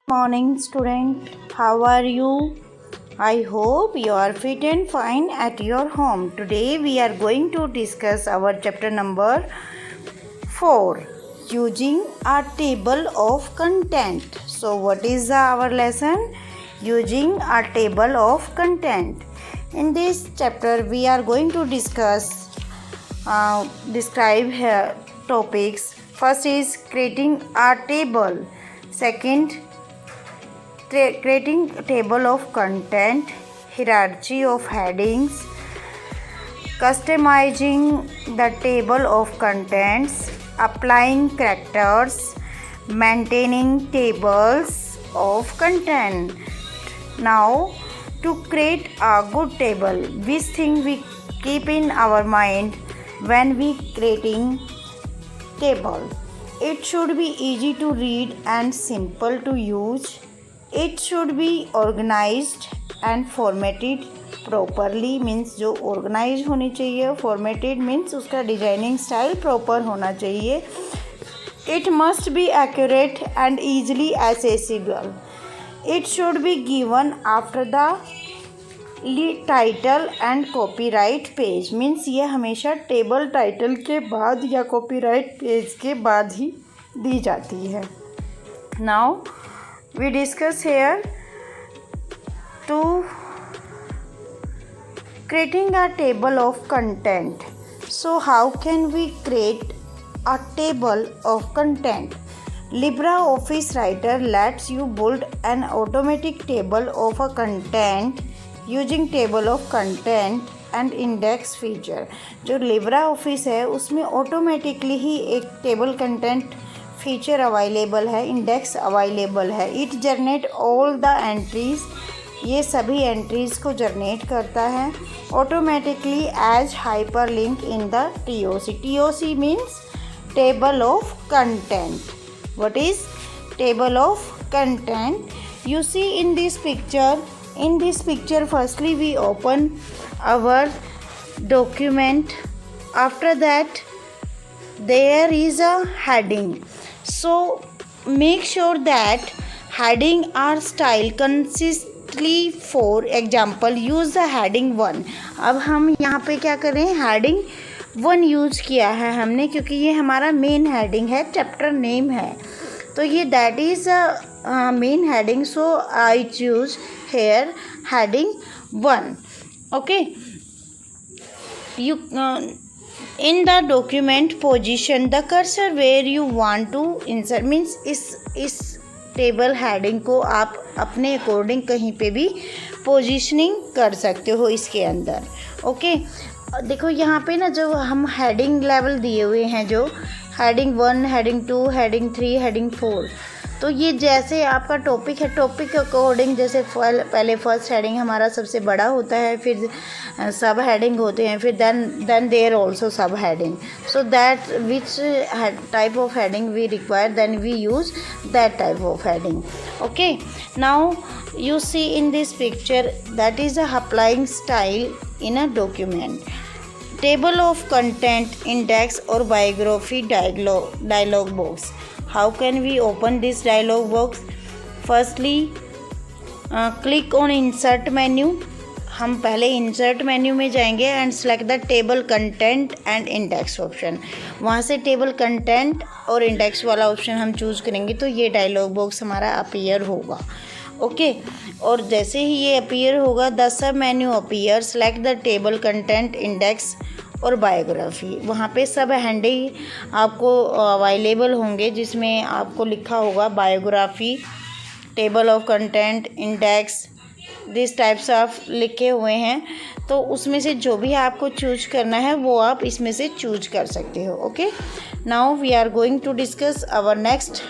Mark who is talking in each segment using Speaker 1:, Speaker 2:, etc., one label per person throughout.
Speaker 1: Morning, student. How are you? I hope you are fit and fine at your home. Today we are going to discuss our chapter number 4, using a table of content. So what is our lesson? Using a table of content. In this chapter we are going to describe topics. First is creating a table. Second, creating a table of content, hierarchy of headings, customizing the table of contents, applying characters, maintaining tables of content. Now, to create a good table, which thing we keep in our mind when we creating table? It should be easy to read and simple to use. It should be organized and formatted properly, means जो organized होनी चाहिए, formatted means उसका designing style proper होना चाहिए. It must be accurate and easily accessible. It should be given after the title and copyright page, means ये हमेशा table title के बाद या कॉपीराइट पेज के बाद ही दी जाती है. Now we discuss here to creating a table of content. So how can we create a table of content? LibreOffice Writer lets you build an automatic table of a content using table of content and index feature. जो LibreOffice है उसमें automatically ही एक table content feature available है, index available है. It generate all the entries, ये सभी entries को जनरेट करता है automatically as hyper link in the TOC. TOC means table of content. What is table of content? You see in this picture. In this picture, firstly we open our document. After that, there is a heading. So make sure that heading are styled consistently. For example, use the heading 1. अब हम यहाँ पे क्या कर रहे हैं? heading 1 use किया है हमने, क्योंकि ये हमारा मेन हेडिंग है, चैप्टर नेम है, तो ये that is main heading. So I choose here heading 1. Okay, you in the document position the cursor where you want to insert, means इस टेबल हेडिंग को आप अपने अकॉर्डिंग कहीं पे भी पोजीशनिंग कर सकते हो इसके अंदर. ओके, देखो यहाँ पे ना जो हम हेडिंग लेवल दिए हुए हैं, जो हेडिंग 1, हेडिंग 2, हेडिंग 3, हेडिंग 4, तो ये जैसे आपका टॉपिक है, टॉपिक के अकॉर्डिंग, जैसे पहले फर्स्ट हेडिंग हमारा सबसे बड़ा होता है, फिर सब हेडिंग होते हैं, फिर then there also sub heading. So that which type of heading we require, then we use that type of heading. Okay, now you see in this picture, that is a applying style in a document. Table of content, index or biography dialog box. How can we open this dialog box? Firstly, click on insert menu. हम पहले insert menu में जाएंगे and select the table content and index option. वहाँ से table content और index वाला option हम choose करेंगे तो ये डायलॉग बॉक्स हमारा अपीयर होगा. ओके, और जैसे ही ये अपीयर होगा, the sub menu appear, select the table content, index और बायोग्राफी. वहाँ पे सब हैंडल आपको अवेलेबल होंगे जिसमें आपको लिखा होगा biography, table of content, index, this types of लिखे हुए हैं. तो उसमें से जो भी आपको चूज करना है वो आप इसमें से चूज कर सकते हो. Okay, now we are going to discuss our next.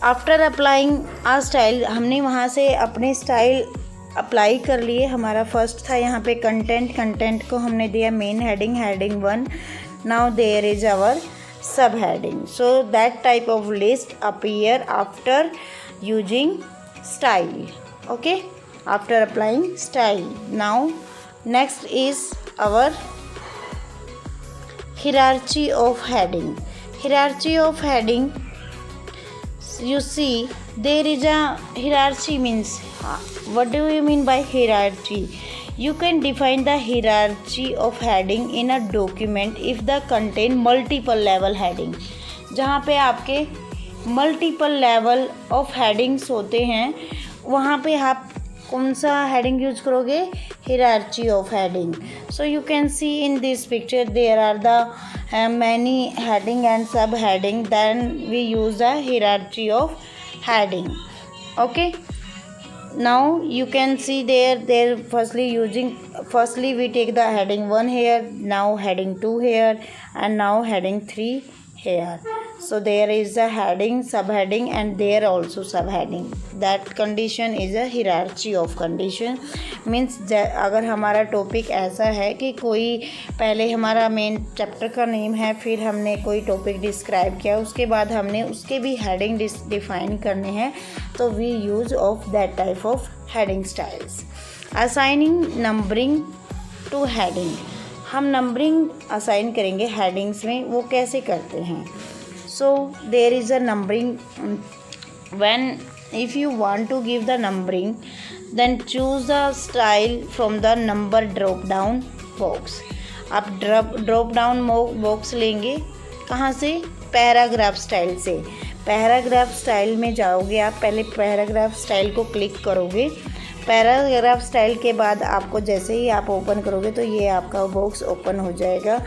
Speaker 1: After applying a style, हमने वहाँ से अपने स्टाइल अप्लाई कर लिए. हमारा फर्स्ट था यहाँ पे कंटेंट को हमने दिया main heading 1. Now there is our sub heading. So that type of list appear after using style. Okay, after applying style. Now next is our hierarchy of heading. Hierarchy of heading you see there is a hierarchy means what do you mean by hierarchy? You can define the hierarchy of heading in a document if the contain multiple level heading. जहाँ पे आपके multiple level of headings होते हैं वहाँ पे आप कौन सा heading यूज करोगे? hierarchy of heading. So you can see in this picture there are the many heading and subheading. Then we use the hierarchy of heading. Okay. Now you can see there firstly we take the heading 1 here, now heading 2 here, and now heading 3 here. So there is a heading, subheading, and there also subheading. That condition is a hierarchy of condition. Means अगर हमारा topic ऐसा है कि कोई पहले हमारा main chapter का name है, फिर हमने कोई टॉपिक डिस्क्राइब किया, उसके बाद हमने उसके भी हेडिंग डिफाइन करने हैं, तो we use of that type of heading styles. Assigning numbering to heading. हम नंबरिंग असाइन करेंगे हेडिंग्स में, वो कैसे करते हैं? So there is a numbering. When if you want to give the numbering, then choose the style from the number drop down box. आप drop down box लेंगे कहाँ से? पैराग्राफ स्टाइल से. पैराग्राफ स्टाइल में जाओगे आप, पहले पैराग्राफ स्टाइल को क्लिक करोगे. पैराग्राफ स्टाइल के बाद आपको जैसे ही आप ओपन करोगे तो ये आपका बॉक्स ओपन हो जाएगा.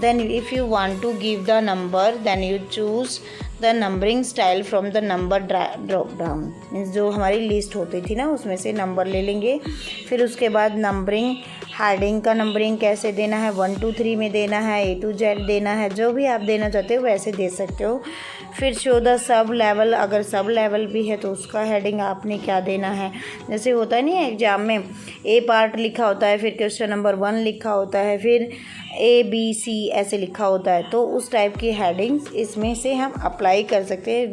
Speaker 1: Then if you want to give the number, then you choose the numbering style from the number drop down. Means जो हमारी लिस्ट होती थी ना उसमें से नंबर ले लेंगे. फिर उसके बाद नंबरिंग, हेडिंग का नंबरिंग कैसे देना है? 1 2 3 में देना है, A to Z देना है, जो भी आप देना चाहते हो वैसे दे सकते हो. फिर शो द सब लेवल, अगर सब लेवल भी है तो उसका हेडिंग आपने क्या देना है? जैसे होता है नहीं एग्जाम में ए पार्ट लिखा होता है, फिर क्वेश्चन नंबर 1 लिखा होता है, फिर ABC ऐसे लिखा होता है, तो उस टाइप की हेडिंग्स इसमें से हम अप्लाई कर सकते हैं.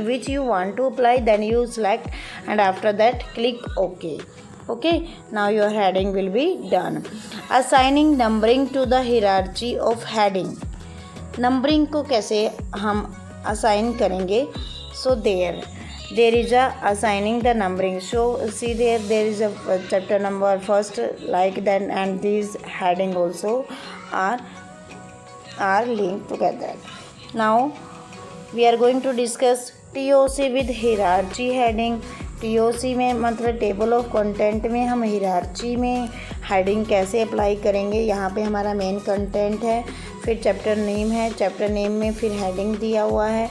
Speaker 1: Which you want to apply, then you select and after that click okay. Okay, now your heading will be done. Assigning numbering to the hierarchy of heading. Numbering को कैसे हम assign करेंगे? So there is a assigning the numbering. So see there is a chapter number first like that, and these heading also are linked together. Now we are going to discuss TOC with hierarchy heading. TOC में मतलब table of content में हम hierarchy में heading कैसे apply करेंगे. यहाँ पे हमारा मेन कंटेंट है, फिर चैप्टर नेम है, चैप्टर नेम में फिर हेडिंग दिया हुआ है,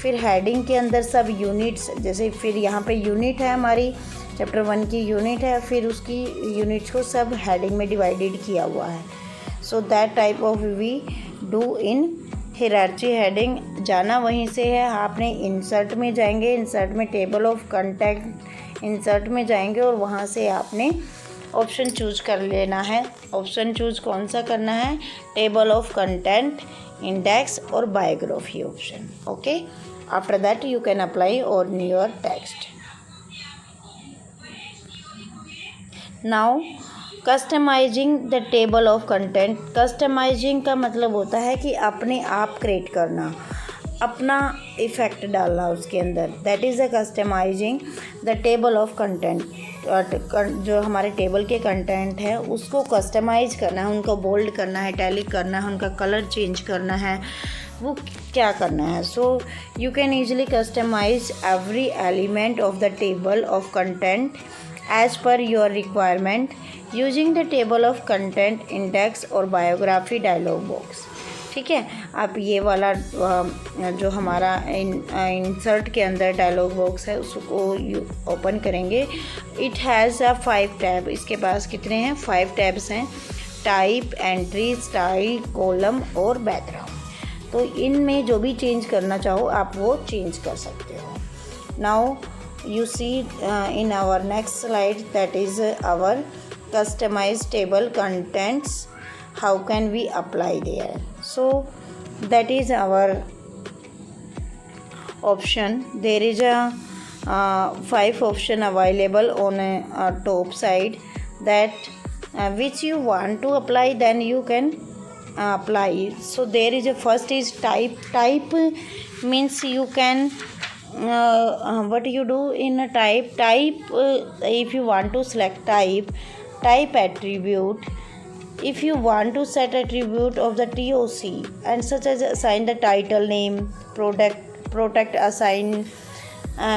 Speaker 1: फिर हेडिंग के अंदर सब यूनिट्स, जैसे फिर यहाँ पे यूनिट है हमारी चैप्टर 1 की यूनिट है, फिर उसकी यूनिट्स को सब हेडिंग में डिवाइडेड किया हुआ है. So that type of we do in hierarchy heading. जाना वहीं से है, आपने इंसर्ट में जाएंगे, इंसर्ट में टेबल ऑफ कंटेंट इंसर्ट में जाएंगे और वहाँ से आपने ऑप्शन चूज कर लेना है. ऑप्शन चूज कौन सा करना है? टेबल ऑफ कंटेंट, इंडेक्स और biography option. Okay, after that you can apply on your text. Now customising the table of content. Customising का मतलब होता है कि अपने आप क्रिएट करना, अपना इफ़ेक्ट डालना उसके अंदर. That is a customising the table of content. जो हमारे टेबल के कंटेंट है उसको कस्टमाइज करना है, उनको बोल्ड करना है, टैली करना है, उनका कलर चेंज करना है, वो क्या करना है. So you can easily customise every element of the table of content as per your requirement using the table of content, index और biography dialog box. ठीक है, आप ये वाला जो हमारा इंसर्ट के अंदर डायलॉग बॉक्स है उसको ओपन करेंगे. It has a 5 tab. इसके पास कितने हैं? 5 टैब्स हैं. टाइप, एंट्री, स्टाइल, कॉलम और बैकग्राउंड. तो इनमें जो भी चेंज करना चाहो आप वो चेंज कर सकते हो. Now you see in our next slide, that is our customized table contents. How can we apply there? So that is our option. There is a 5 option available on a top side, that which you want to apply, then you can apply. So there is a first is type. Type means you can what you do in a type, if you want to select type attribute. If you want to set attribute of the TOC and such as assign the title name, product assign,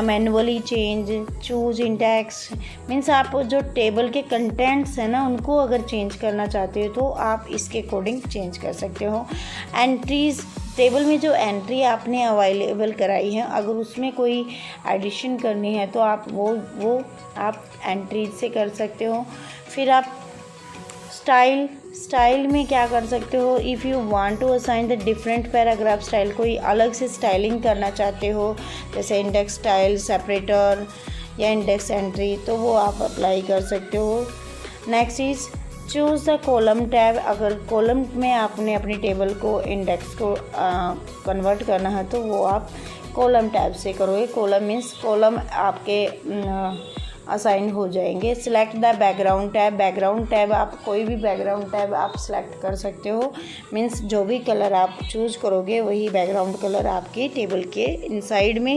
Speaker 1: manually change, choose index, means आप जो table के contents हैं ना उनको अगर change करना चाहते हो तो आप इसके अकॉर्डिंग चेंज कर सकते हो। एंट्रीज, टेबल में जो एंट्री आपने अवेलेबल कराई है अगर उसमें कोई एडिशन करनी है तो आप वो आप एंट्रीज से कर सकते हो। फिर आप स्टाइल में क्या कर सकते हो, if you want to assign the different paragraph style, कोई अलग से स्टाइलिंग करना चाहते हो जैसे इंडेक्स स्टाइल, सेपरेटर या इंडेक्स एंट्री, तो वो आप अप्लाई कर सकते हो। Next is choose the column tab, अगर कॉलम में आपने अपनी टेबल को इंडेक्स को कन्वर्ट करना है तो वो आप कॉलम टैब से करोगे। कॉलम मीन्स कॉलम आपके असाइन हो जाएंगे। सिलेक्ट द बैकग्राउंड टैब आप कोई भी बैकग्राउंड टैब आप सिलेक्ट कर सकते हो, मीन्स जो भी कलर आप चूज़ करोगे वही बैकग्राउंड कलर आपके टेबल के इनसाइड में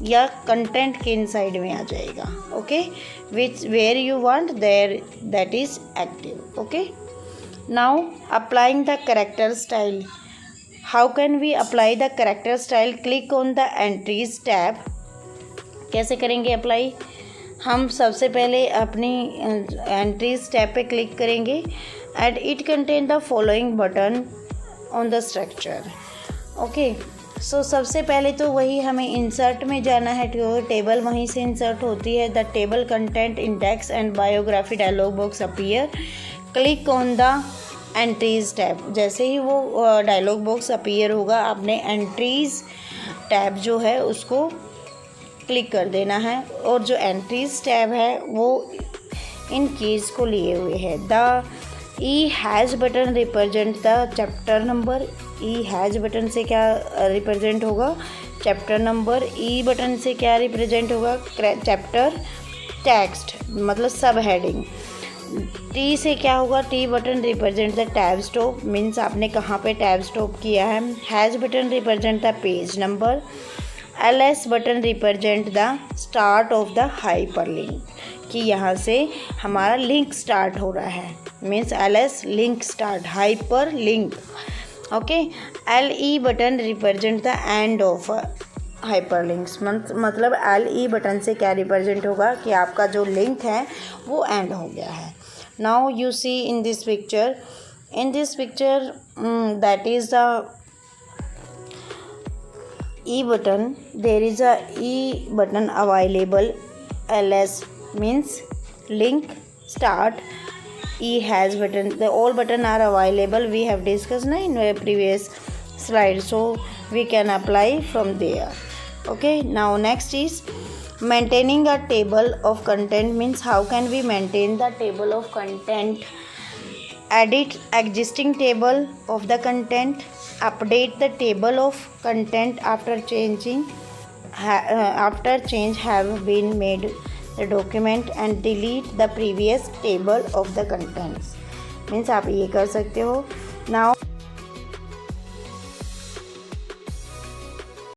Speaker 1: या कंटेंट के इनसाइड में आ जाएगा। Okay, which where you want there that is active. Okay, now applying the character style. How can we apply the character style? Click on the entries tab. कैसे करेंगे apply? हम सबसे पहले अपनी एंट्रीज टैब पे क्लिक करेंगे and it contain the following button on the structure. Okay, so सबसे पहले तो वही हमें इंसर्ट में जाना है, टेबल वहीं से इंसर्ट होती है। The table content index and biography dialog box appear. Click on the entries tab. जैसे ही वो डायलॉग बॉक्स अपीयर होगा आपने एंट्रीज टैब जो है उसको क्लिक कर देना है और जो एंट्रीज टैब है वो इन कीज़ को लिए हुए है। The E has button represent the chapter number. E has button से क्या रिप्रेजेंट होगा? Chapter number. ई बटन से क्या रिप्रेजेंट होगा? चैप्टर टेक्स्ट मतलब सब हेडिंग। टी से क्या होगा? T button represent the tab stop, means आपने कहाँ पे टैब स्टॉप किया है। Has button represent the page number. LS button represent the start of the hyperlink, कि यहाँ से हमारा लिंक स्टार्ट हो रहा है, means LS link start, hyper link. Okay, LE button represent the end of hyperlinks, मतलब LE बटन से क्या रिप्रेजेंट होगा कि आपका जो लिंक है वो एंड हो गया है। Now you see in this picture that is the E button, there is a E button available. LS means link start. E has button, the all button are available, we have discussed in a previous slide, so we can apply from there. Okay, now next is maintaining a table of content, means how can we maintain the table of content? Edit existing table of the content. Update the table of content after change have been made the document and delete the previous table of the contents, means आप ये कर सकते हो। Now